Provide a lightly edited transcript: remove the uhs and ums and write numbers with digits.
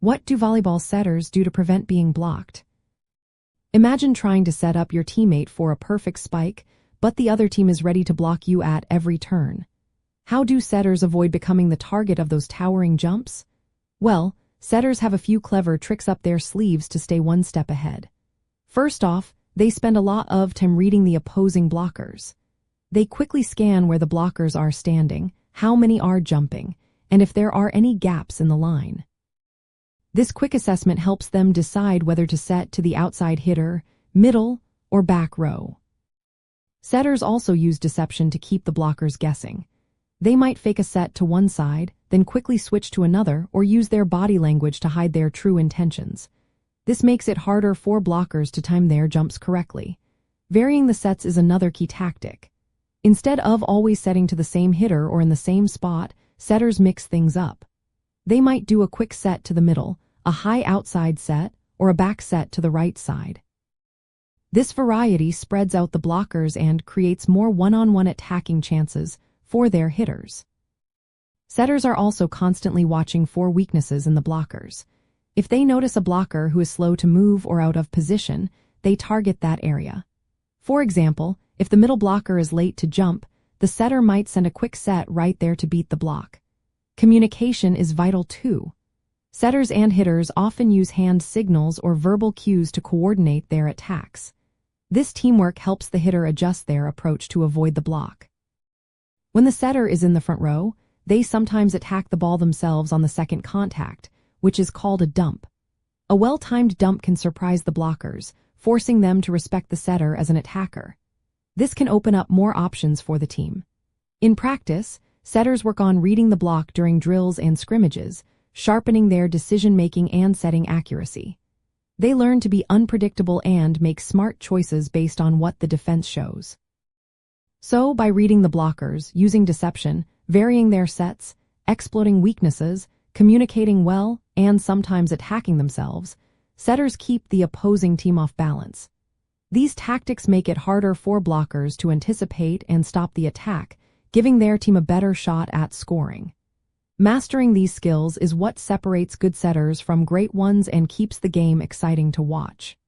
What do volleyball setters do to prevent being blocked? Imagine trying to set up your teammate for a perfect spike, but the other team is ready to block you at every turn. How do setters avoid becoming the target of those towering jumps? Well, setters have a few clever tricks up their sleeves to stay one step ahead. First off, they spend a lot of time reading the opposing blockers. They quickly scan where the blockers are standing, how many are jumping, and if there are any gaps in the line. This quick assessment helps them decide whether to set to the outside hitter, middle, or back row. Setters also use deception to keep the blockers guessing. They might fake a set to one side, then quickly switch to another, or use their body language to hide their true intentions. This makes it harder for blockers to time their jumps correctly. Varying the sets is another key tactic. Instead of always setting to the same hitter or in the same spot, setters mix things up. They might do a quick set to the middle, a high outside set, or a back set to the right side. This variety spreads out the blockers and creates more one-on-one attacking chances for their hitters. Setters are also constantly watching for weaknesses in the blockers. If they notice a blocker who is slow to move or out of position, they target that area. For example, if the middle blocker is late to jump, the setter might send a quick set right there to beat the block. Communication is vital too. Setters and hitters often use hand signals or verbal cues to coordinate their attacks. This teamwork helps the hitter adjust their approach to avoid the block. When the setter is in the front row, they sometimes attack the ball themselves on the second contact, which is called a dump. A well-timed dump can surprise the blockers, forcing them to respect the setter as an attacker. This can open up more options for the team. In practice, setters work on reading the block during drills and scrimmages, sharpening their decision-making and setting accuracy. They learn to be unpredictable and make smart choices based on what the defense shows. So, by reading the blockers, using deception, varying their sets, exploiting weaknesses, communicating well, and sometimes attacking themselves, setters keep the opposing team off balance. These tactics make it harder for blockers to anticipate and stop the attack, giving their team a better shot at scoring. Mastering these skills is what separates good setters from great ones and keeps the game exciting to watch.